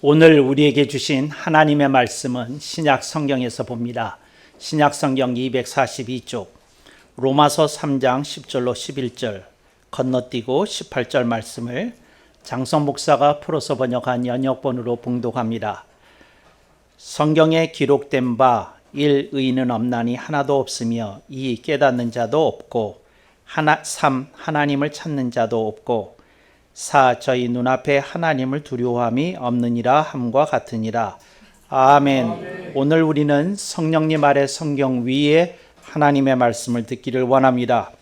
오늘 우리에게 주신 하나님의 말씀은 신약 성경에서 봅니다. 신약 성경 242쪽, 로마서 3장 10절로 11절, 건너뛰고 18절 말씀을 장성 목사가 풀어서 번역한 연역본으로 봉독합니다. 성경에 기록된 바 1. 의인은 없나니 하나도 없으며 2. 깨닫는 자도 없고 3. 하나님을 찾는 자도 없고 4. 저희 눈앞에 하나님을 두려워함이 없느니라 함과 같으니라. 아멘. 오늘 우리는 성령님 아래 성경 위에 하나님의 말씀을 듣기를 원합니다.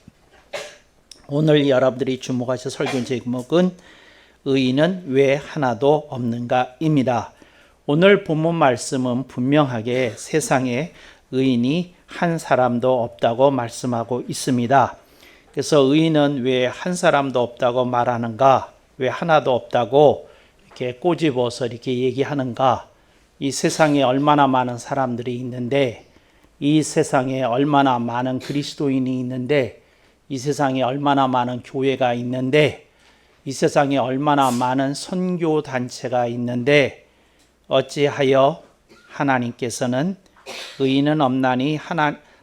오늘 여러분들이 주목하실 설교 제목은 의인은 왜 하나도 없는가입니다. 오늘 본문 말씀은 분명하게 세상에 의인이 한 사람도 없다고 말씀하고 있습니다. 그래서 의인은 왜 한 사람도 없다고 말하는가? 왜 하나도 없다고 이렇게 꼬집어서 이렇게 얘기하는가? 이 세상에 얼마나 많은 사람들이 있는데, 이 세상에 얼마나 많은 그리스도인이 있는데, 이 세상에 얼마나 많은 교회가 있는데, 이 세상에 얼마나 많은 선교 단체가 있는데, 어찌하여 하나님께서는 의인은 없나니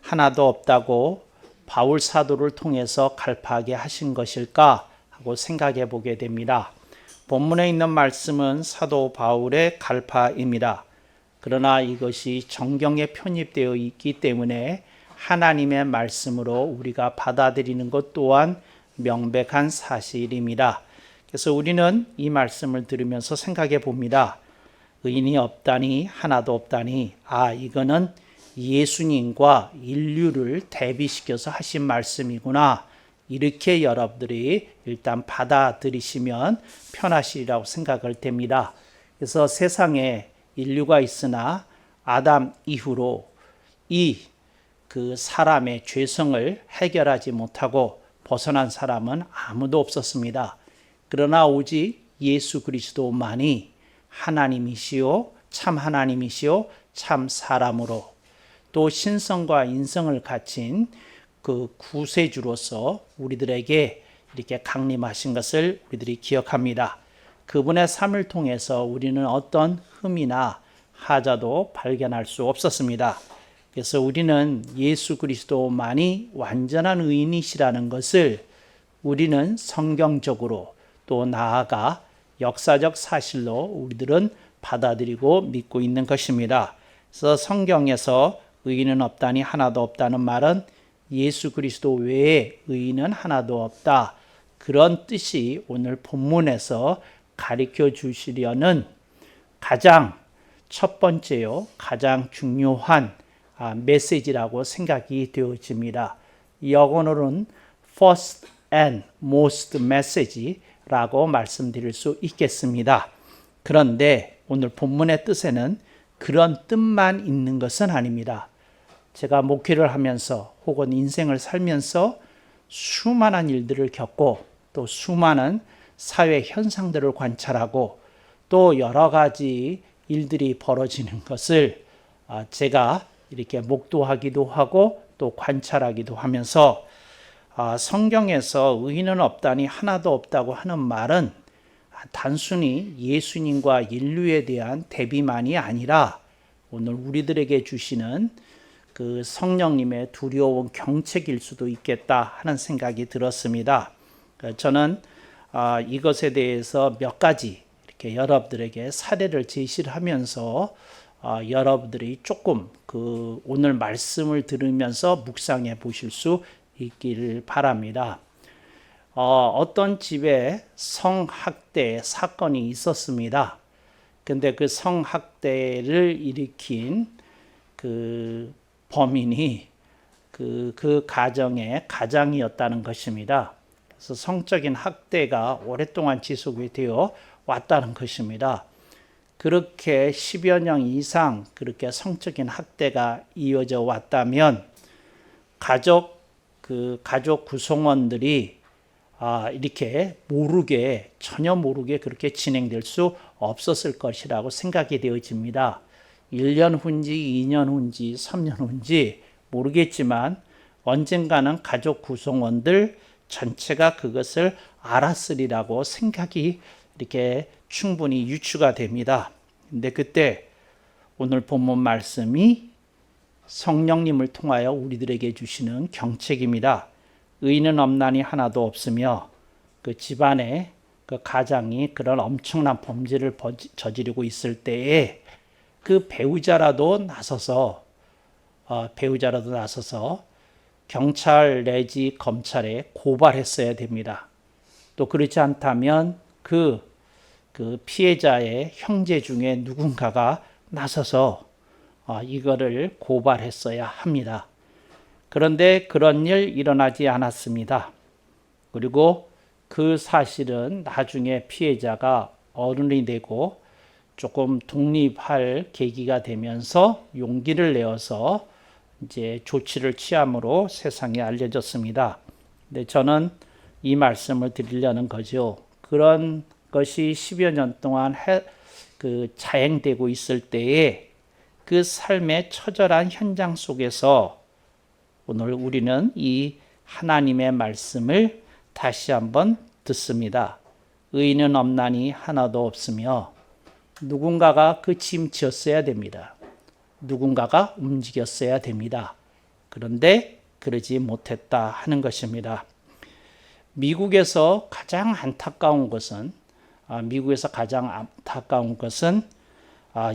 하나도 없다고 바울 사도를 통해서 갈파하게 하신 것일까 하고 생각해 보게 됩니다. 본문에 있는 말씀은 사도 바울의 갈파입니다. 그러나 이것이 정경에 편입되어 있기 때문에 하나님의 말씀으로 우리가 받아들이는 것 또한 명백한 사실입니다. 그래서 우리는 이 말씀을 들으면서 생각해 봅니다. 의인이 없다니, 하나도 없다니, 이거는 예수님과 인류를 대비시켜서 하신 말씀이구나. 이렇게 여러분들이 일단 받아들이시면 편하시리라고 생각을 됩니다. 그래서 세상에 인류가 있으나 아담 이후로 그 사람의 죄성을 해결하지 못하고 벗어난 사람은 아무도 없었습니다. 그러나 오직 예수 그리스도만이 하나님이시오, 참 하나님이시오, 참 사람으로 또 신성과 인성을 갖춘 그 구세주로서 우리들에게 이렇게 강림하신 것을 우리들이 기억합니다. 그분의 삶을 통해서 우리는 어떤 흠이나 하자도 발견할 수 없었습니다. 그래서 우리는 예수 그리스도만이 완전한 의인이시라는 것을 우리는 성경적으로 또 나아가 역사적 사실로 우리들은 받아들이고 믿고 있는 것입니다. 그래서 성경에서 의인은 없다니 하나도 없다는 말은 예수 그리스도 외에 의인은 하나도 없다. 그런 뜻이 오늘 본문에서 가르쳐 주시려는 가장 첫 번째요, 가장 중요한 메시지라고 생각이 되어집니다. 영어로는 first and most message라고 말씀드릴 수 있겠습니다. 그런데 오늘 본문의 뜻에는 그런 뜻만 있는 것은 아닙니다. 제가 목회를 하면서 혹은 인생을 살면서 수많은 일들을 겪고 또 수많은 사회 현상들을 관찰하고 또 여러 가지 일들이 벌어지는 것을 제가 이렇게 목도하기도 하고 또 관찰하기도 하면서 성경에서 의인은 없다니 하나도 없다고 하는 말은 단순히 예수님과 인류에 대한 대비만이 아니라 오늘 우리들에게 주시는 그 성령님의 두려운 경책일 수도 있겠다 하는 생각이 들었습니다. 저는 이것에 대해서 몇 가지 이렇게 여러분들에게 사례를 제시를 하면서 여러분들이 조금 그 오늘 말씀을 들으면서 묵상해 보실 수 있기를 바랍니다. 어떤 집에 성학대 사건이 있었습니다. 근데 그 성학대를 일으킨 그 범인이 그 가정의 가장이었다는 것입니다. 그래서 성적인 학대가 오랫동안 지속이 되어 왔다는 것입니다. 그렇게 10여 년 이상 그렇게 성적인 학대가 이어져 왔다면 가족 구성원들이 이렇게 전혀 모르게 그렇게 진행될 수 없었을 것이라고 생각이 되어집니다. 1년 후인지 2년 후인지 3년 후인지 모르겠지만 언젠가는 가족 구성원들 전체가 그것을 알았으리라고 생각이 이렇게 충분히 유추가 됩니다. 근데 그때 오늘 본문 말씀이 성령님을 통하여 우리들에게 주시는 경책입니다. 의인은 없나니 하나도 없으며 그 집안에 그 가장이 그런 엄청난 범죄를 저지르고 있을 때에 그 배우자라도 나서서 경찰 내지 검찰에 고발했어야 됩니다. 또 그렇지 않다면 그 피해자의 형제 중에 누군가가 나서서 이거를 고발했어야 합니다. 그런데 그런 일 일어나지 않았습니다. 그리고 그 사실은 나중에 피해자가 어른이 되고 조금 독립할 계기가 되면서 용기를 내어서 이제 조치를 취함으로 세상에 알려졌습니다. 근데 저는 이 말씀을 드리려는 거죠. 그런 것이 10여 년 동안 자행되고 있을 때에 그 삶의 처절한 현장 속에서 오늘 우리는 이 하나님의 말씀을 다시 한번 듣습니다. 의인은 없나니 하나도 없으며 누군가가 그 짐 지었어야 됩니다. 누군가가 움직였어야 됩니다. 그런데 그러지 못했다 하는 것입니다. 미국에서 가장 안타까운 것은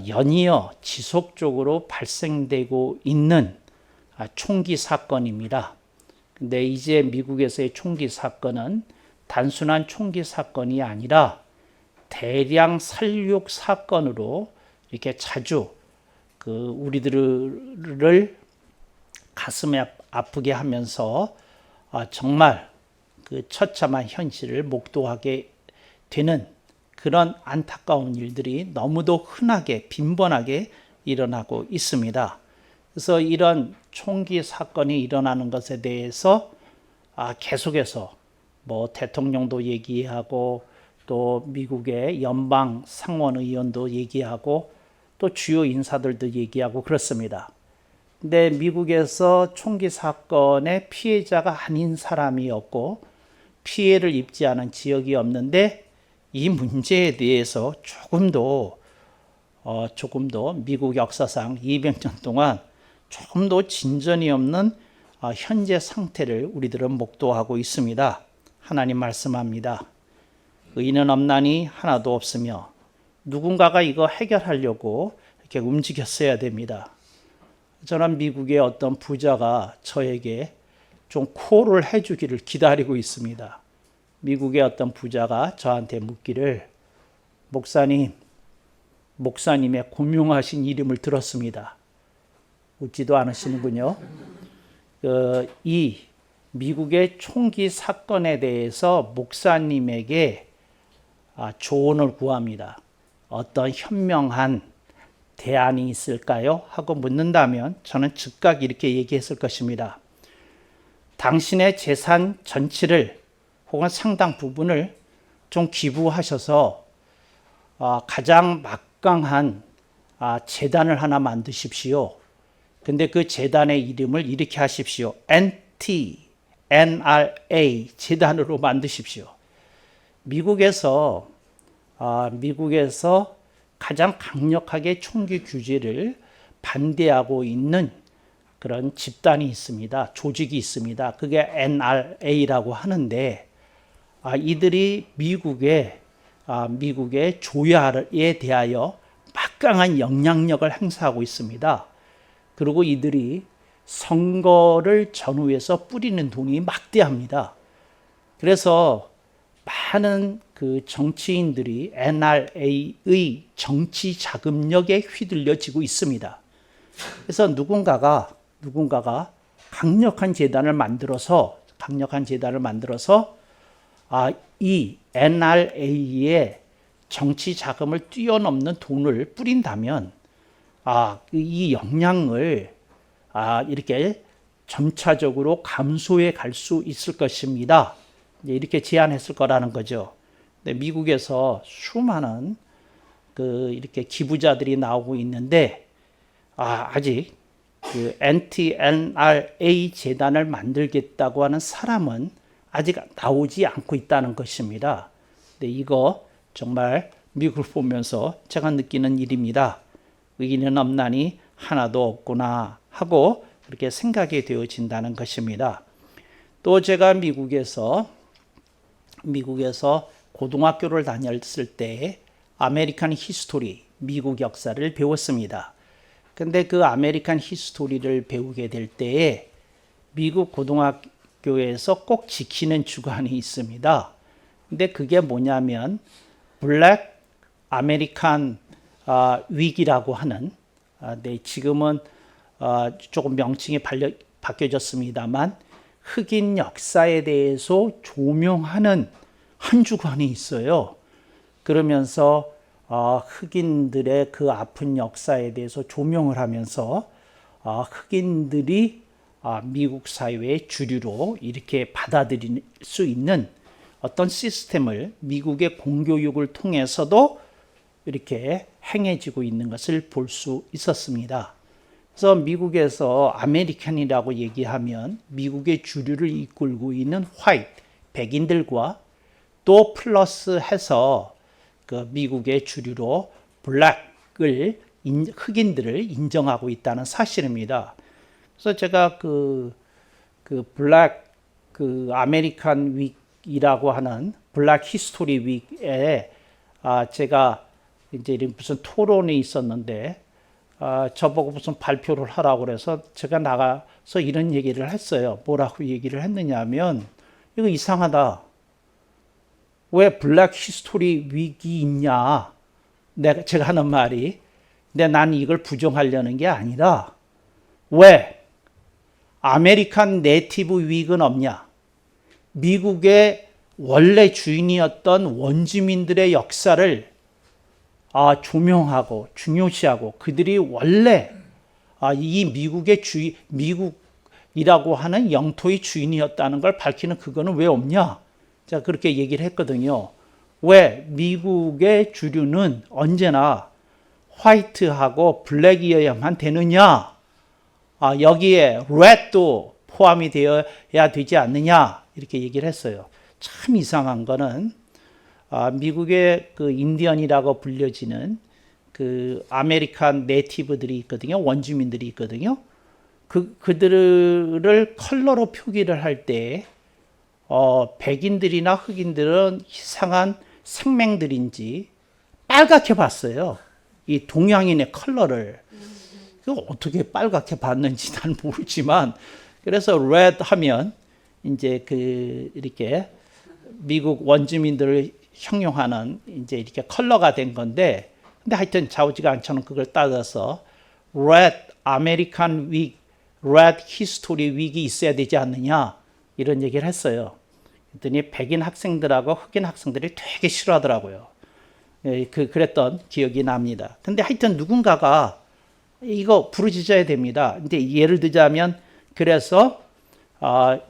연이어 지속적으로 발생되고 있는 총기 사건입니다. 근데 이제 미국에서의 총기 사건은 단순한 총기 사건이 아니라 대량 살육 사건으로 이렇게 자주 우리들을 가슴에 아프게 하면서 정말 그 처참한 현실을 목도하게 되는 그런 안타까운 일들이 너무도 흔하게 빈번하게 일어나고 있습니다. 그래서 이런 총기 사건이 일어나는 것에 대해서 계속해서 대통령도 얘기하고 또 미국의 연방 상원의원도 얘기하고 또 주요 인사들도 얘기하고 그렇습니다. 근데 미국에서 총기 사건의 피해자가 아닌 사람이 없고 피해를 입지 않은 지역이 없는데 이 문제에 대해서 조금도 미국 역사상 200년 동안 조금도 진전이 없는 현재 상태를 우리들은 목도하고 있습니다. 하나님 말씀합니다. 의인은 없나니 하나도 없으며 누군가가 이거 해결하려고 이렇게 움직였어야 됩니다. 저는 미국의 어떤 부자가 저에게 좀 콜을 해주기를 기다리고 있습니다. 미국의 어떤 부자가 저한테 묻기를 목사님의 고명하신 이름을 들었습니다. 웃지도 않으시는군요. 이 미국의 총기 사건에 대해서 목사님에게 조언을 구합니다. 어떤 현명한 대안이 있을까요? 하고 묻는다면 저는 즉각 이렇게 얘기했을 것입니다. 당신의 재산 전체를 혹은 상당 부분을 좀 기부하셔서 가장 막강한 재단을 하나 만드십시오. 근데 그 재단의 이름을 이렇게 하십시오. NRA 재단으로 만드십시오. 미국에서 가장 강력하게 총기 규제를 반대하고 있는 그런 집단이 있습니다. 조직이 있습니다. 그게 NRA라고 하는데 이들이 미국의 조야에 대하여 막강한 영향력을 행사하고 있습니다. 그리고 이들이 선거를 전후해서 뿌리는 돈이 막대합니다. 그래서 많은 그 정치인들이 NRA의 정치 자금력에 휘둘려지고 있습니다. 그래서 누군가가 누군가가 강력한 재단을 만들어서 이 NRA에 정치 자금을 뛰어넘는 돈을 뿌린다면 이 역량을 이렇게 점차적으로 감소해 갈 수 있을 것입니다. 이렇게 제안했을 거라는 거죠. 근데 미국에서 수많은 이렇게 기부자들이 나오고 있는데 아직 그 anti-NRA 재단을 만들겠다고 하는 사람은 아직 나오지 않고 있다는 것입니다. 근데 이거 정말 미국을 보면서 제가 느끼는 일입니다. 의인은 없나니 하나도 없구나 하고 그렇게 생각이 되어진다는 것입니다. 또 제가 미국에서 고등학교를 다녔을 때 아메리칸 히스토리, 미국 역사를 배웠습니다. 근데 그 아메리칸 히스토리를 배우게 될 때에 미국 고등학교에서 꼭 지키는 주관이 있습니다. 근데 그게 뭐냐면 블랙 아메리칸 위기라고 하는 지금은 조금 명칭이 바뀌어졌습니다만 흑인 역사에 대해서 조명하는 한 주관이 있어요. 그러면서 흑인들의 그 아픈 역사에 대해서 조명을 하면서 흑인들이 미국 사회의 주류로 이렇게 받아들일 수 있는 어떤 시스템을 미국의 공교육을 통해서도 이렇게 행해지고 있는 것을 볼 수 있었습니다. 그래서 미국에서 아메리칸이라고 얘기하면 미국의 주류를 이끌고 있는 화이트, 백인들과 또 플러스 해서 그 미국의 주류로 블랙을 흑인들을 인정하고 있다는 사실입니다. 그래서 제가 블랙 아메리칸 윅이라고 하는 블랙 히스토리 윅에 제가 이제 무슨 토론이 있었는데 저보고 무슨 발표를 하라고 그래서 제가 나가서 이런 얘기를 했어요. 뭐라고 얘기를 했느냐면 이거 이상하다. 왜 블랙 히스토리 윅이 있냐? 제가 하는 말이. 근데 난 이걸 부정하려는 게 아니라 왜 아메리칸 네이티브 윅은 없냐? 미국의 원래 주인이었던 원주민들의 역사를 조명하고 중요시하고 그들이 원래 이 미국이라고 하는 영토의 주인이었다는 걸 밝히는 그거는 왜 없냐? 제가 그렇게 얘기를 했거든요. 왜 미국의 주류는 언제나 화이트하고 블랙이어야만 되느냐? 여기에 red도 포함이 되어야 되지 않느냐? 이렇게 얘기를 했어요. 참 이상한 거는 미국의 그 인디언이라고 불려지는 그 아메리칸 네이티브들이 있거든요. 원주민들이 있거든요. 그들을 컬러로 표기를 할 때 백인들이나 흑인들은 이상한 생명들인지 빨갛게 봤어요. 이 동양인의 컬러를. 그거 어떻게 빨갛게 봤는지 난 모르지만 그래서 red 하면 이제 이렇게 미국 원주민들을 형용하는 이제 이렇게 컬러가 된 건데 근데 하여튼 좌우지간처럼 그걸 따져서 red 아메리칸 윅, red 히스토리 윅이 있어야 되지 않느냐 이런 얘기를 했어요. 그랬더니 백인 학생들하고 흑인 학생들이 되게 싫어하더라고요. 그랬던 기억이 납니다. 근데 하여튼 누군가가 이거 부르짖어야 됩니다. 근데 예를 들자면 그래서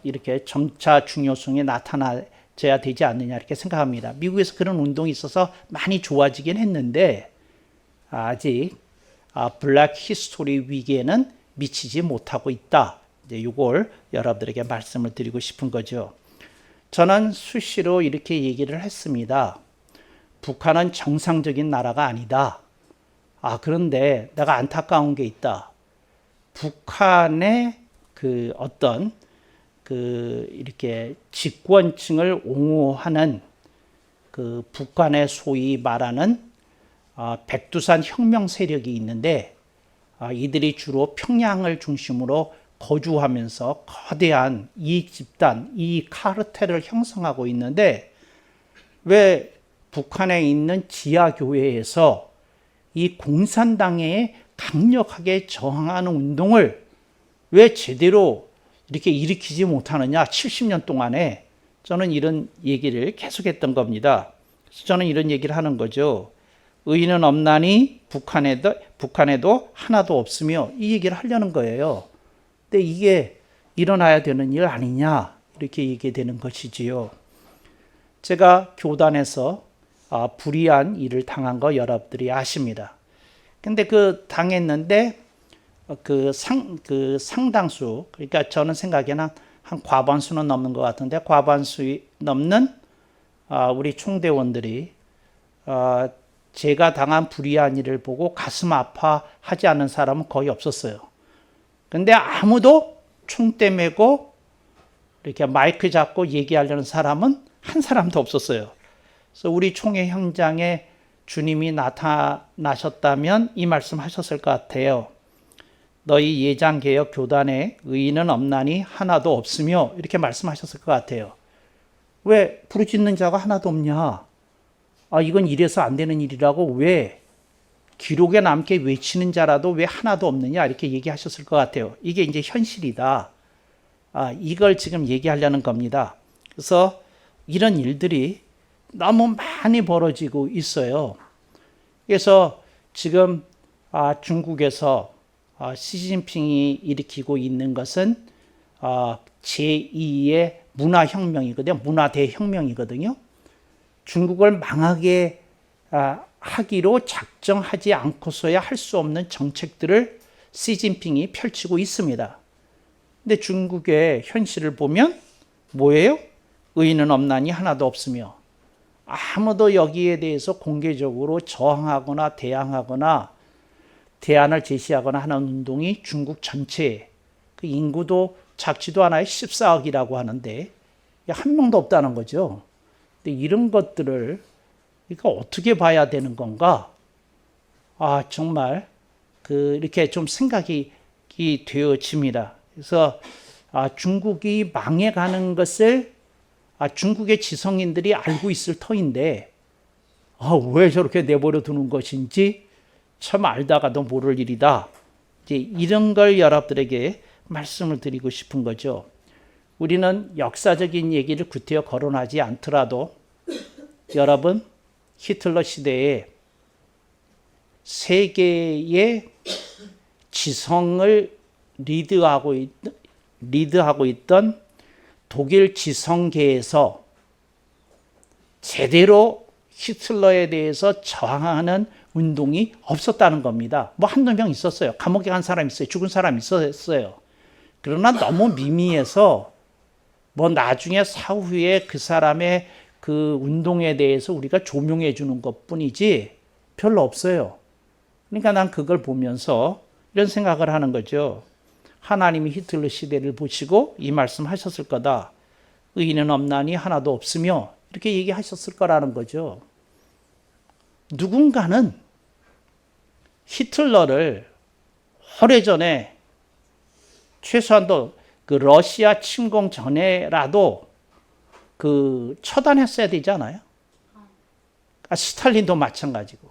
이렇게 점차 중요성이 나타나야 되지 않느냐 이렇게 생각합니다. 미국에서 그런 운동이 있어서 많이 좋아지긴 했는데 아직 블랙 히스토리 위기에는 미치지 못하고 있다. 이제 이걸 여러분들에게 말씀을 드리고 싶은 거죠. 저는 수시로 이렇게 얘기를 했습니다. 북한은 정상적인 나라가 아니다. 그런데 내가 안타까운 게 있다. 북한의 어떤 이렇게 집권층을 옹호하는 북한의 소위 말하는 백두산 혁명 세력이 있는데 이들이 주로 평양을 중심으로 거주하면서 거대한 이익 집단, 이익 카르텔을 형성하고 있는데 왜 북한에 있는 지하교회에서 이 공산당에 강력하게 저항하는 운동을 왜 제대로 이렇게 일으키지 못하느냐? 70년 동안에 저는 이런 얘기를 계속했던 겁니다. 그래서 저는 이런 얘기를 하는 거죠. 의인은 없나니 북한에도 하나도 없으며 이 얘기를 하려는 거예요. 근데 이게 일어나야 되는 일 아니냐? 이렇게 얘기되는 것이지요. 제가 교단에서 불의한 일을 당한 거 여러분들이 아십니다. 근데 그 당했는데 그 상당수, 그러니까 저는 생각에는 한 과반수는 넘는 것 같은데 과반수 넘는 우리 총대원들이 제가 당한 불의한 일을 보고 가슴 아파하지 않은 사람은 거의 없었어요. 근데 아무도 총대 메고 이렇게 마이크 잡고 얘기하려는 사람은 한 사람도 없었어요. 그래서 우리 총회 현장에 주님이 나타나셨다면 이 말씀 하셨을 것 같아요. 너희 예장개혁 교단에 의인은 없나니 하나도 없으며 이렇게 말씀하셨을 것 같아요. 왜 부르짖는 자가 하나도 없냐? 이건 이래서 안 되는 일이라고 왜 기록에 남게 외치는 자라도 왜 하나도 없느냐 이렇게 얘기하셨을 것 같아요. 이게 이제 현실이다. 이걸 지금 얘기하려는 겁니다. 그래서 이런 일들이 너무 많이 벌어지고 있어요. 그래서 지금 중국에서 시진핑이 일으키고 있는 것은 제2의 문화혁명이거든요. 문화대혁명이거든요. 중국을 망하게 하기로 작정하지 않고서야 할 수 없는 정책들을 시진핑이 펼치고 있습니다. 근데 중국의 현실을 보면 뭐예요? 의인은 없나니 하나도 없으며 아무도 여기에 대해서 공개적으로 저항하거나 대항하거나 대안을 제시하거나 하는 운동이 중국 전체에 그 인구도 작지도 않아요. 14억이라고 하는데 한 명도 없다는 거죠. 근데 이런 것들을 그러니까 어떻게 봐야 되는 건가? 정말 이렇게 좀 생각이 되어집니다. 그래서 중국이 망해가는 것을 중국의 지성인들이 알고 있을 터인데 왜 저렇게 내버려 두는 것인지 참 알다가도 모를 일이다. 이제 이런 걸 여러분들에게 말씀을 드리고 싶은 거죠. 우리는 역사적인 얘기를 구태여 거론하지 않더라도 여러분 히틀러 시대에 세계의 지성을 리드하고 있던 독일 지성계에서 제대로 히틀러에 대해서 저항하는 운동이 없었다는 겁니다. 한두 명 있었어요. 감옥에 간 사람 있어요. 죽은 사람 있었어요. 그러나 너무 미미해서 나중에 사후에 그 사람의 그 운동에 대해서 우리가 조명해 주는 것 뿐이지 별로 없어요. 그러니까 난 그걸 보면서 이런 생각을 하는 거죠. 하나님이 히틀러 시대를 보시고 이 말씀 하셨을 거다. 의인은 없나니 하나도 없으며 이렇게 얘기하셨을 거라는 거죠. 누군가는 히틀러를 오래전에 최소한도 그 러시아 침공 전에라도 처단했어야 되지 않아요? 스탈린도 마찬가지고.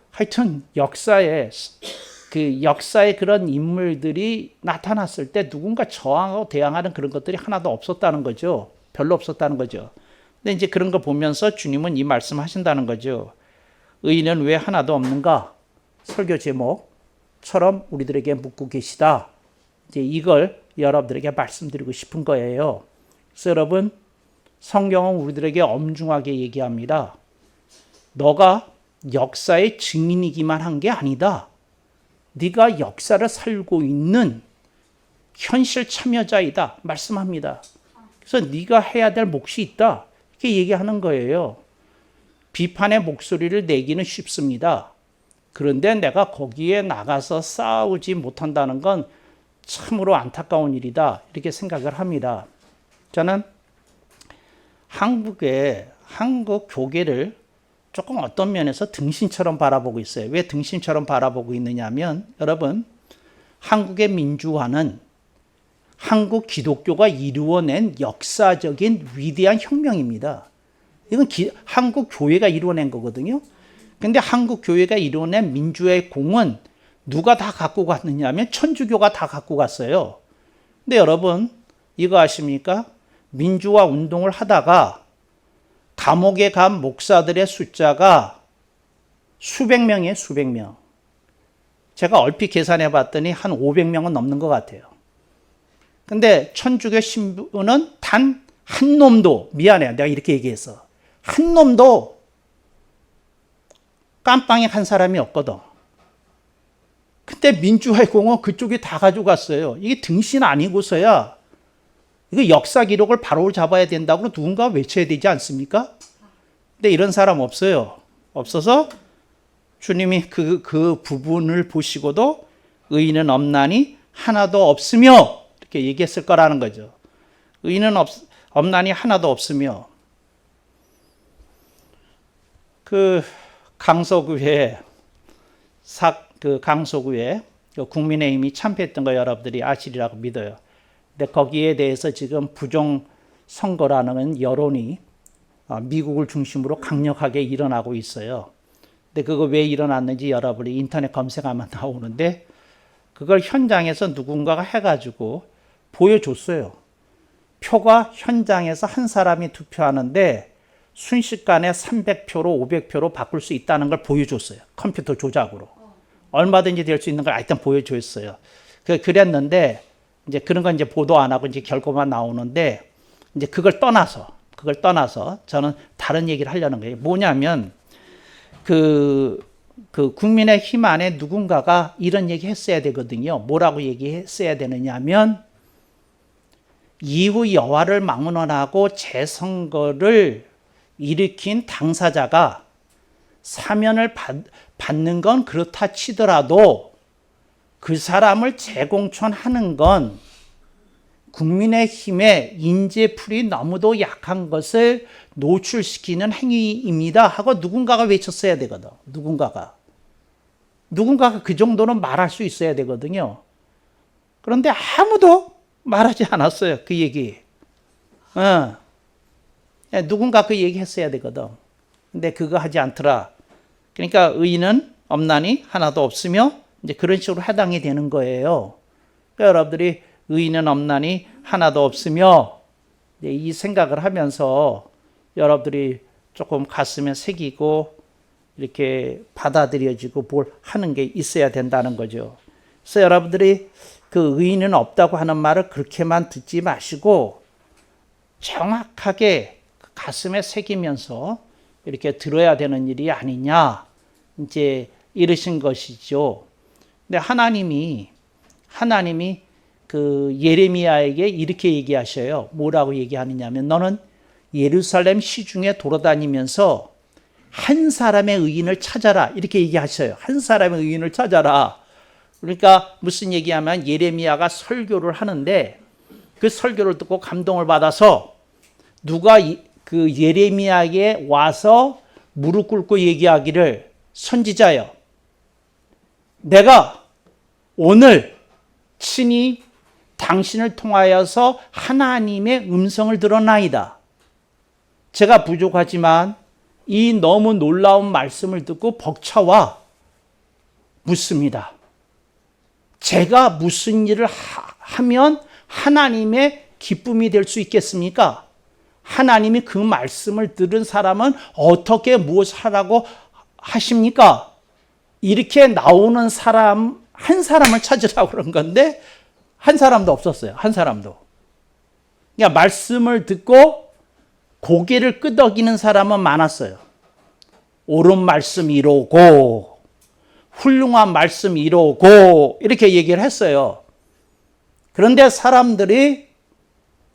하여튼 역사에 그런 인물들이 나타났을 때 누군가 저항하고 대항하는 그런 것들이 하나도 없었다는 거죠. 별로 없었다는 거죠. 근데 이제 그런 거 보면서 주님은 이 말씀 하신다는 거죠. 의인은 왜 하나도 없는가? 설교 제목처럼 우리들에게 묻고 계시다. 이제 이걸 여러분들에게 말씀드리고 싶은 거예요. 그래서 여러분, 성경은 우리들에게 엄중하게 얘기합니다. 너가 역사의 증인이기만 한 게 아니다. 네가 역사를 살고 있는 현실 참여자이다. 말씀합니다. 그래서 네가 해야 될 몫이 있다. 이렇게 얘기하는 거예요. 비판의 목소리를 내기는 쉽습니다. 그런데 내가 거기에 나가서 싸우지 못한다는 건 참으로 안타까운 일이다. 이렇게 생각을 합니다. 저는 한국 교계를 조금 어떤 면에서 등신처럼 바라보고 있어요. 왜 등신처럼 바라보고 있느냐면 여러분, 한국의 민주화는 한국 기독교가 이루어낸 역사적인 위대한 혁명입니다. 이건 한국 교회가 이루어낸 거거든요. 근데 한국 교회가 이루어낸 민주화의 공은 누가 다 갖고 갔느냐 하면 천주교가 다 갖고 갔어요. 근데 여러분 이거 아십니까? 민주화 운동을 하다가 감옥에 간 목사들의 숫자가 수백 명이에요. 수백 명. 제가 얼핏 계산해 봤더니 한 500명은 넘는 것 같아요. 근데 천주교 신부는 단 한 놈도, 미안해요. 내가 이렇게 얘기해서. 한 놈도 깜빵에 간 사람이 없거든. 근데 민주화의 공은 그쪽이 다 가져갔어요. 이게 등신 아니고서야 이거 역사 기록을 바로 잡아야 된다고 누군가 외쳐야 되지 않습니까? 근데 이런 사람 없어요. 없어서 주님이 그 부분을 보시고도 의인은 없나니 하나도 없으며 이렇게 얘기했을 거라는 거죠. 의인은 없나니 하나도 없으며. 그 강서구에 국민의힘이 참패했던 거 여러분들이 아시리라고 믿어요. 근데 거기에 대해서 지금 부정 선거라는 여론이 미국을 중심으로 강력하게 일어나고 있어요. 근데 그거 왜 일어났는지 여러분이 인터넷 검색하면 나오는데 그걸 현장에서 누군가가 해가지고 보여줬어요. 표가 현장에서 한 사람이 투표하는데 순식간에 300표로 500표로 바꿀 수 있다는 걸 보여줬어요. 컴퓨터 조작으로. 얼마든지 될 수 있는 걸 일단 보여줬어요. 그랬는데 이제 그런 건 이제 보도 안 하고 이제 결과만 나오는데 이제 그걸 떠나서 저는 다른 얘기를 하려는 거예요. 뭐냐면 그 국민의힘 안에 누군가가 이런 얘기 했어야 되거든요. 뭐라고 얘기했어야 되느냐면 이후 여하를 막론하고 재선거를 일으킨 당사자가 사면을 받는 건 그렇다 치더라도 그 사람을 재공천하는 건 국민의힘의 인재풀이 너무도 약한 것을 노출시키는 행위입니다 하고 누군가가 외쳤어야 되거든. 누군가가 그 정도는 말할 수 있어야 되거든요. 그런데 아무도 말하지 않았어요. 그 얘기. 누군가 그 얘기 했어야 되거든. 근데 그거 하지 않더라. 그러니까 의인은 없나니 하나도 없으며 이제 그런 식으로 해당이 되는 거예요. 그러니까 여러분들이 의인은 없나니 하나도 없으며 이 생각을 하면서 여러분들이 조금 가슴에 새기고 이렇게 받아들여지고 뭘 하는 게 있어야 된다는 거죠. 그래서 여러분들이 그 의인은 없다고 하는 말을 그렇게만 듣지 마시고 정확하게 가슴에 새기면서 이렇게 들어야 되는 일이 아니냐 이제 이러신 것이죠. 근데 하나님이 그 예레미야에게 이렇게 얘기하셔요. 뭐라고 얘기하느냐면 너는 예루살렘 시중에 돌아다니면서 한 사람의 의인을 찾아라 이렇게 얘기하셔요. 한 사람의 의인을 찾아라. 그러니까 무슨 얘기하면 예레미야가 설교를 하는데 그 설교를 듣고 감동을 받아서 누가 그 예레미야에게 와서 무릎 꿇고 얘기하기를 선지자여 내가 오늘 친히 당신을 통하여서 하나님의 음성을 들었나이다. 제가 부족하지만 이 너무 놀라운 말씀을 듣고 벅차와 묻습니다. 제가 무슨 일을 하면 하나님의 기쁨이 될 수 있겠습니까? 하나님이 그 말씀을 들은 사람은 어떻게 무엇을 하라고 하십니까? 이렇게 나오는 사람 한 사람을 찾으라고 그런 건데 한 사람도 없었어요. 한 사람도. 그러니까 말씀을 듣고 고개를 끄덕이는 사람은 많았어요. 옳은 말씀 이로고 훌륭한 말씀 이로고 이렇게 얘기를 했어요. 그런데 사람들이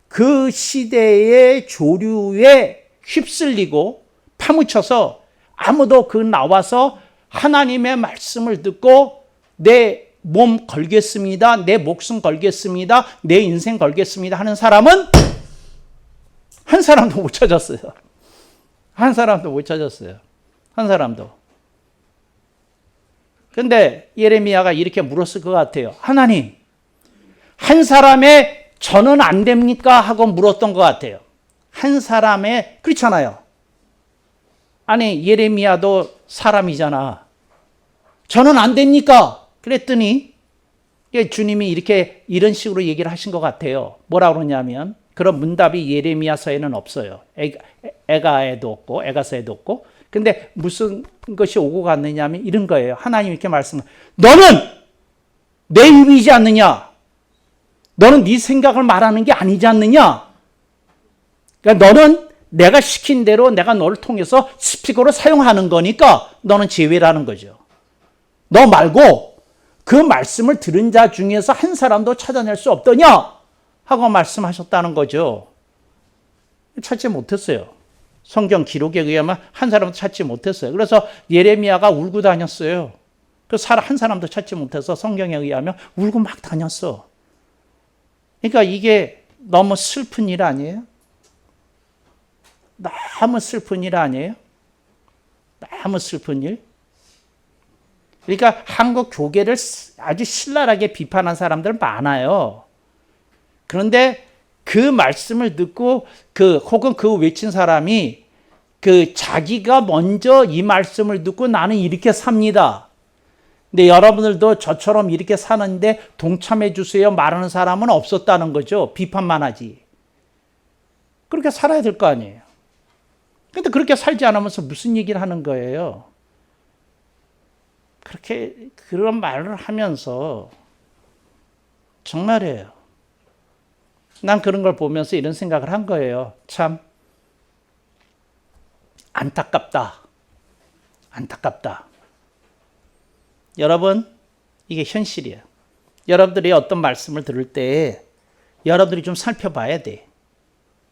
그 시대의 조류에 휩쓸리고 파묻혀서 아무도 그 나와서 하나님의 말씀을 듣고 내 몸 걸겠습니다. 내 목숨 걸겠습니다. 내 인생 걸겠습니다 하는 사람은 한 사람도 못 찾았어요. 한 사람도 못 찾았어요. 한 사람도. 근데 예레미야가 이렇게 물었을 것 같아요. 하나님, 한 사람의 저는 안 됩니까? 하고 물었던 것 같아요. 한 사람의, 그렇잖아요. 아니, 예레미야도 사람이잖아. 저는 안 됩니까? 그랬더니 주님이 이런 식으로 얘기를 하신 것 같아요. 뭐라 그러냐면 그런 문답이 예레미야서에는 없어요. 에가서에도 없고. 근데 무슨 것이 오고 갔느냐 하면 이런 거예요. 하나님 이렇게 너는 내 입이지 않느냐? 너는 네 생각을 말하는 게 아니지 않느냐? 그러니까 너는 내가 시킨 대로 내가 너를 통해서 스피커로 사용하는 거니까 너는 제외라는 거죠. 너 말고 그 말씀을 들은 자 중에서 한 사람도 찾아낼 수 없더냐? 하고 말씀하셨다는 거죠. 찾지 못했어요. 성경 기록에 의하면 한 사람도 찾지 못했어요. 그래서 예레미야가 울고 다녔어요. 한 사람도 찾지 못해서 성경에 의하면 울고 막 다녔어. 그러니까 이게 너무 슬픈 일 아니에요? 너무 슬픈 일 아니에요? 너무 슬픈 일? 그러니까 한국 교계를 아주 신랄하게 비판한 사람들 많아요. 그런데 그 말씀을 듣고 혹은 그 외친 사람이 자기가 먼저 이 말씀을 듣고 나는 이렇게 삽니다. 근데 여러분들도 저처럼 이렇게 사는데 동참해 주세요 말하는 사람은 없었다는 거죠. 비판만 하지. 그렇게 살아야 될 거 아니에요. 근데 그렇게 살지 않으면서 무슨 얘기를 하는 거예요? 그런 말을 하면서 정말이에요. 난 그런 걸 보면서 이런 생각을 한 거예요. 참 안타깝다. 여러분, 이게 현실이에요. 여러분들이 어떤 말씀을 들을 때 여러분들이 좀 살펴봐야 돼.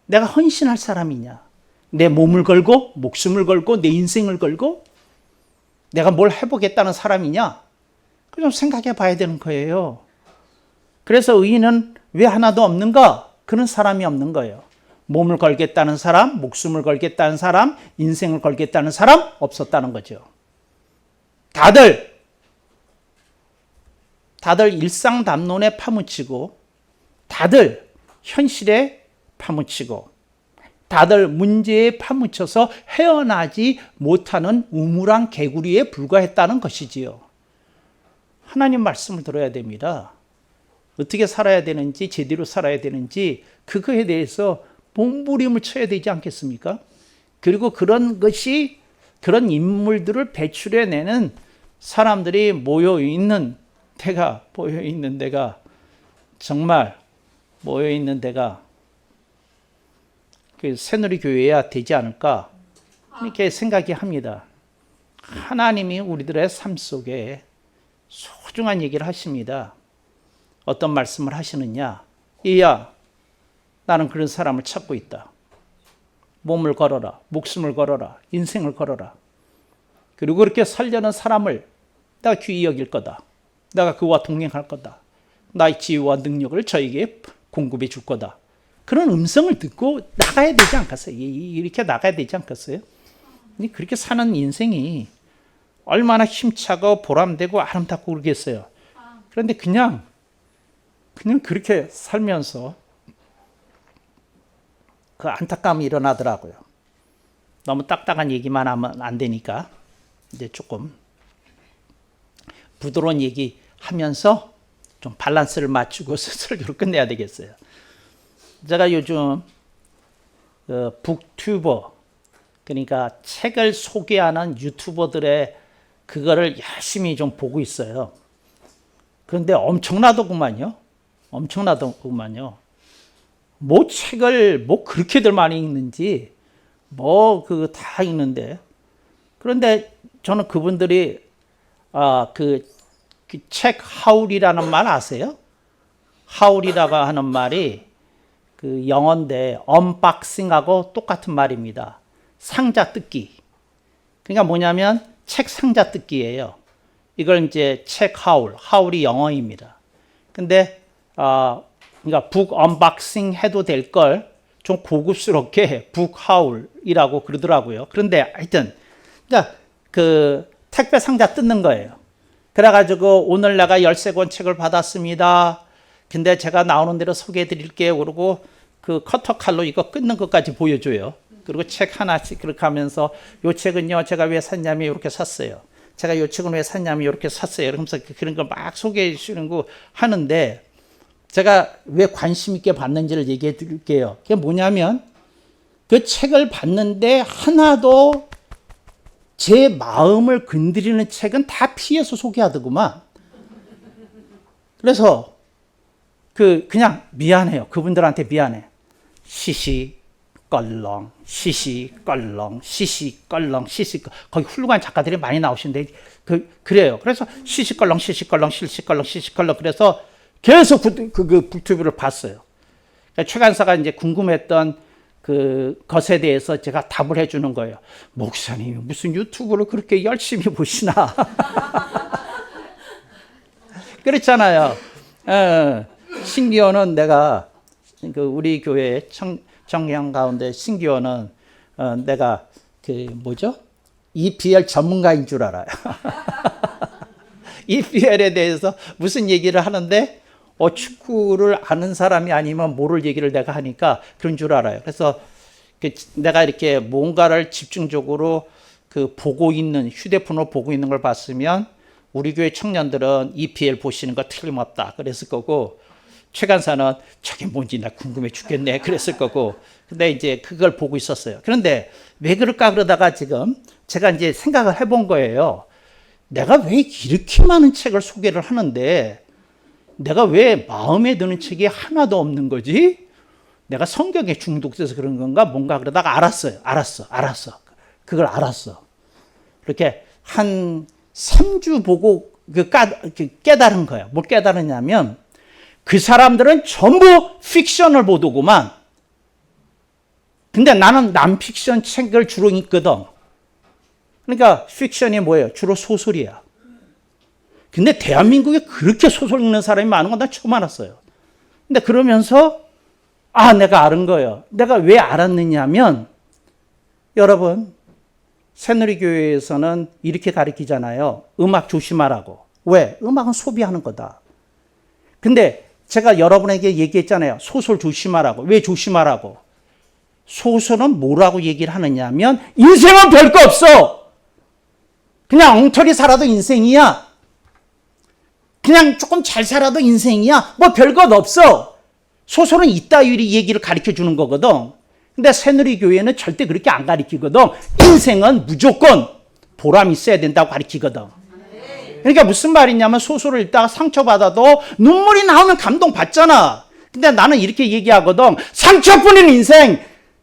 내가 헌신할 사람이냐? 내 몸을 걸고 목숨을 걸고 내 인생을 걸고 내가 뭘 해보겠다는 사람이냐? 그걸 좀 생각해 봐야 되는 거예요. 그래서 의인은 왜 하나도 없는가? 그런 사람이 없는 거예요. 몸을 걸겠다는 사람, 목숨을 걸겠다는 사람, 인생을 걸겠다는 사람 없었다는 거죠. 다들 일상담론에 파묻히고 다들 현실에 파묻히고 다들 문제에 파묻혀서 헤어나지 못하는 우물안 개구리에 불과했다는 것이지요. 하나님 말씀을 들어야 됩니다. 어떻게 살아야 되는지, 제대로 살아야 되는지 그거에 대해서 몸부림을 쳐야 되지 않겠습니까? 그리고 그런 인물들을 배출해내는 사람들이 모여있는 데가 정말 모여있는 데가 새누리교회야 되지 않을까 이렇게 생각이 합니다. 하나님이 우리들의 삶 속에 소중한 얘기를 하십니다. 어떤 말씀을 하시느냐? 이야, 나는 그런 사람을 찾고 있다. 몸을 걸어라, 목숨을 걸어라, 인생을 걸어라. 그리고 그렇게 살려는 사람을 내가 귀히 여길 거다. 내가 그와 동행할 거다. 나의 지혜와 능력을 저에게 공급해 줄 거다. 그런 음성을 듣고 나가야 되지 않겠어요? 이렇게 나가야 되지 않겠어요? 그렇게 사는 인생이 얼마나 힘차고 보람되고 아름답고 그러겠어요. 그런데 그냥 그렇게 살면서 그 안타까움이 일어나더라고요. 너무 딱딱한 얘기만 하면 안 되니까 이제 조금 부드러운 얘기 하면서 좀 밸런스를 맞추고 설교를 끝내야 되겠어요. 제가 요즘 북튜버, 그러니까 책을 소개하는 유튜버들의 그거를 열심히 좀 보고 있어요. 그런데 엄청나더구만요. 뭐 책을 그렇게들 많이 읽는지 다 읽는데. 그런데 저는 그분들이 그 책 하울이라는 말 아세요? 하울이라고 하는 말이 그 영어인데 언박싱하고 똑같은 말입니다. 상자 뜯기. 그러니까 뭐냐면 책 상자 뜯기예요. 이걸 이제 책 하울이 영어입니다. 근데 그러니까 북 언박싱 해도 될 걸 좀 고급스럽게 북 하울이라고 그러더라고요. 그런데 하여튼 그 택배 상자 뜯는 거예요. 그래가지고 오늘 내가 13권 책을 받았습니다. 근데 제가 나오는 대로 소개해 드릴게요. 그러고 그 커터 칼로 이거 끊는 것까지 보여줘요. 그리고 책 하나씩 그렇게 하면서 이 책은요 제가 왜 샀냐면 이렇게 샀어요. 제가 이 책은 왜 샀냐면 이렇게 샀어요. 그러면서 그런 걸 막 소개해 주시는 거 하는데 제가 왜 관심 있게 봤는지를 얘기해 드릴게요. 그게 뭐냐면 그 책을 봤는데 하나도 제 마음을 건드리는 책은 다 피해서 소개하더구만. 그래서 그냥 미안해요. 그분들한테 미안해. 시시껄렁, 시시껄렁, 시시껄렁, 시시껄렁. 거기 훌륭한 작가들이 많이 나오시는데 그래요. 그래서 시시껄렁, 시시껄렁, 시시껄렁, 시시껄렁. 그래서 계속 그 북튜브를 봤어요. 그러니까 최 간사가 이제 궁금했던 그 것에 대해서 제가 답을 해주는 거예요. 목사님 무슨 유튜브를 그렇게 열심히 보시나? 그렇잖아요. 신기호는 내가 우리 교회 청년 가운데 신기호는 내가 EPL 전문가인 줄 알아요. EPL에 대해서 무슨 얘기를 하는데 축구를 아는 사람이 아니면 모를 얘기를 내가 하니까 그런 줄 알아요. 그래서 내가 이렇게 뭔가를 집중적으로 보고 있는 휴대폰으로 보고 있는 걸 봤으면 우리 교회 청년들은 EPL 보시는 거 틀림없다 그랬을 거고 최 간사는 저게 뭔지 나 궁금해 죽겠네 그랬을 거고 근데 이제 그걸 보고 있었어요. 그런데 왜 그럴까 그러다가 지금 제가 이제 생각을 해본 거예요. 내가 왜 이렇게 많은 책을 소개를 하는데 내가 왜 마음에 드는 책이 하나도 없는 거지? 내가 성경에 중독돼서 그런 건가? 뭔가 그러다가 알았어. 그걸 알았어. 그렇게 한 3주 보고 깨달은 거야. 뭘 깨달았냐면 그 사람들은 전부 픽션을 보더구만. 근데 나는 난픽션 책을 주로 읽거든. 그러니까 픽션이 뭐예요? 주로 소설이야. 근데 대한민국에 그렇게 소설 읽는 사람이 많은 건 난 처음 알았어요. 근데 그러면서 내가 알은 거예요. 내가 왜 알았느냐면 여러분 새누리교회에서는 이렇게 가르치잖아요. 음악 조심하라고. 왜? 음악은 소비하는 거다. 근데 제가 여러분에게 얘기했잖아요. 소설 조심하라고. 왜 조심하라고? 소설은 뭐라고 얘기를 하느냐면 인생은 별거 없어. 그냥 엉터리 살아도 인생이야. 그냥 조금 잘 살아도 인생이야. 뭐 별것 없어. 소설은 이따위리 얘기를 가르쳐 주는 거거든. 근데 새누리교회는 절대 그렇게 안 가르치거든. 인생은 무조건 보람 있어야 된다고 가르치거든. 그러니까 무슨 말이냐면 소설을 읽다가 상처받아도 눈물이 나오면 감동받잖아. 근데 나는 이렇게 얘기하거든. 상처뿐인 인생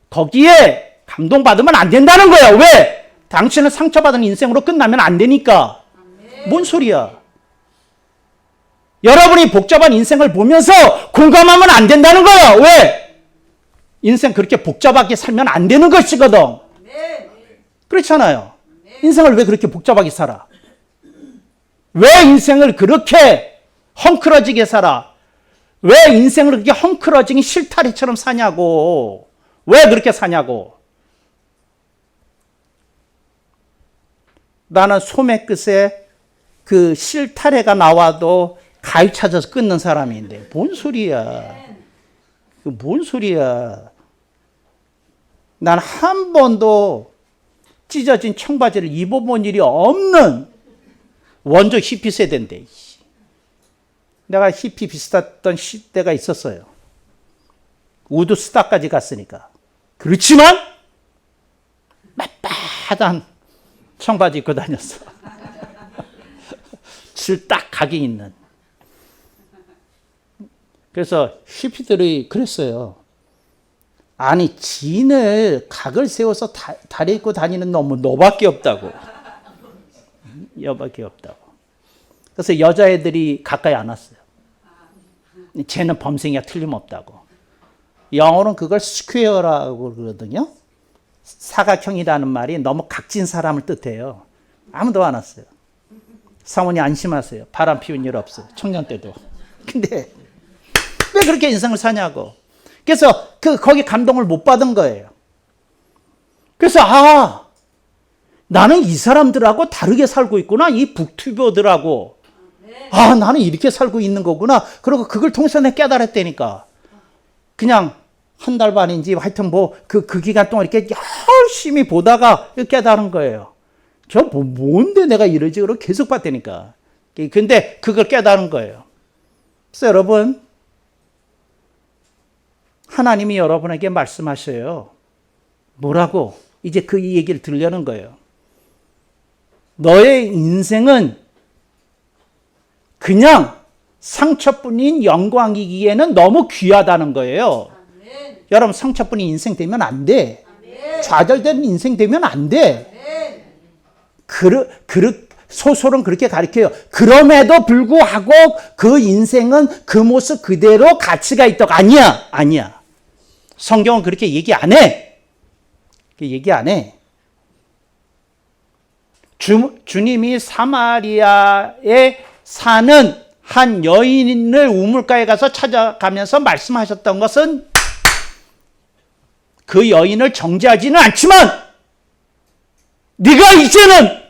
거기에 감동받으면 안 된다는 거야. 왜? 당신은 상처받은 인생으로 끝나면 안 되니까. 뭔 소리야. 여러분이 복잡한 인생을 보면서 공감하면 안 된다는 거야. 왜? 인생 그렇게 복잡하게 살면 안 되는 것이거든. 그렇잖아요. 인생을 왜 그렇게 복잡하게 살아? 왜 인생을 그렇게 헝클어지게 살아? 왜 인생을 그렇게 헝클어지기 실타래처럼 사냐고. 왜 그렇게 사냐고. 나는 소매 끝에 그 실타래가 나와도 가위 찾아서 끊는 사람인데 뭔 소리야. 뭔 소리야. 난 한 번도 찢어진 청바지를 입어본 일이 없는 원조 히피 세대인데 내가 히피 비슷했던 시대가 있었어요. 우드스탁까지 갔으니까. 그렇지만 빳빳한 청바지 입고 다녔어. 질 딱 각이 있는. 그래서 히피들이 그랬어요. 아니 진을 각을 세워서 다리 입고 다니는 놈은 너밖에 없다고. 너밖에 없다고. 그래서 여자애들이 가까이 안 왔어요. 쟤는 범생이야 틀림없다고. 영어로는 그걸 스퀘어라고 그러거든요. 사각형이라는 말이 너무 각진 사람을 뜻해요. 아무도 안 왔어요. 사모님 안심하세요. 바람 피운 일 없어요. 청년 때도. 근데 왜 그렇게 인생을 사냐고. 그래서 거기 감동을 못 받은 거예요. 그래서 나는 이 사람들하고 다르게 살고 있구나. 이 북튜버들하고. 나는 이렇게 살고 있는 거구나. 그리고 그걸 통해서 내가 깨달았다니까. 그냥 한 달 반인지 하여튼 그 기간 동안 이렇게 열심히 보다가 깨달은 거예요. 뭔데 내가 이러지? 그러고 계속 봤다니까. 근데 그걸 깨달은 거예요. 그래서 여러분, 하나님이 여러분에게 말씀하셔요. 뭐라고? 이제 그 얘기를 들으려는 거예요. 너의 인생은 그냥 상처뿐인 영광이기에는 너무 귀하다는 거예요. 아멘. 여러분, 상처뿐인 인생 되면 안 돼. 아멘. 좌절된 인생 되면 안 돼. 소설은 그렇게 가르쳐요. 그럼에도 불구하고 그 인생은 그 모습 그대로 가치가 있다고. 아니야. 아니야. 성경은 그렇게 얘기 안 해. 얘기 안 해. 주님이 사마리아에 사는 한 여인을 우물가에 가서 찾아가면서 말씀하셨던 것은 그 여인을 정죄하지는 않지만 네가 이제는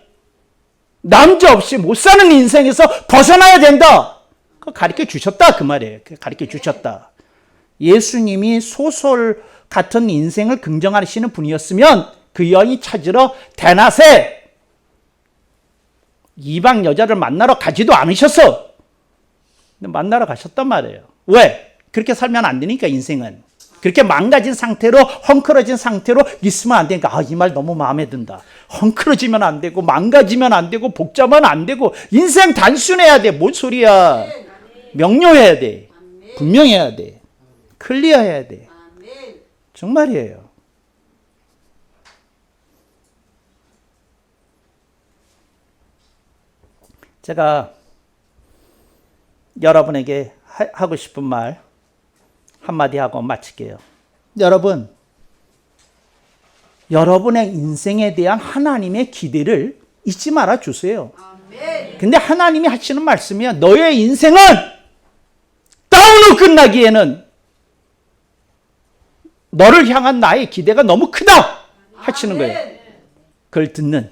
남자 없이 못 사는 인생에서 벗어나야 된다. 그거 가르쳐 주셨다 그 말이에요. 가르쳐 주셨다. 예수님이 소설 같은 인생을 긍정하시는 분이었으면 그 여인이 찾으러 대낮에 이방 여자를 만나러 가지도 않으셨어. 근데 만나러 가셨단 말이에요. 왜? 그렇게 살면 안 되니까 인생은. 그렇게 망가진 상태로 헝클어진 상태로 있으면 안 되니까 이 말 너무 마음에 든다. 헝클어지면 안 되고 망가지면 안 되고 복잡하면 안 되고 인생 단순해야 돼. 뭔 소리야. 명료해야 돼. 분명해야 돼. 클리어해야 돼. 정말이에요. 제가 여러분에게 하고 싶은 말 한마디 하고 마칠게요. 여러분, 여러분의 인생에 대한 하나님의 기대를 잊지 말아 주세요. 근데 하나님이 하시는 말씀이야. 너의 인생은 다운으로 끝나기에는 너를 향한 나의 기대가 너무 크다 하시는 거예요. 그걸 듣는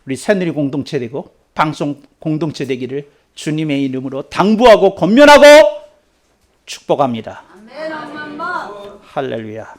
우리 새누리 공동체 되고 방송 공동체 되기를 주님의 이름으로 당부하고 권면하고 축복합니다. 할렐루야.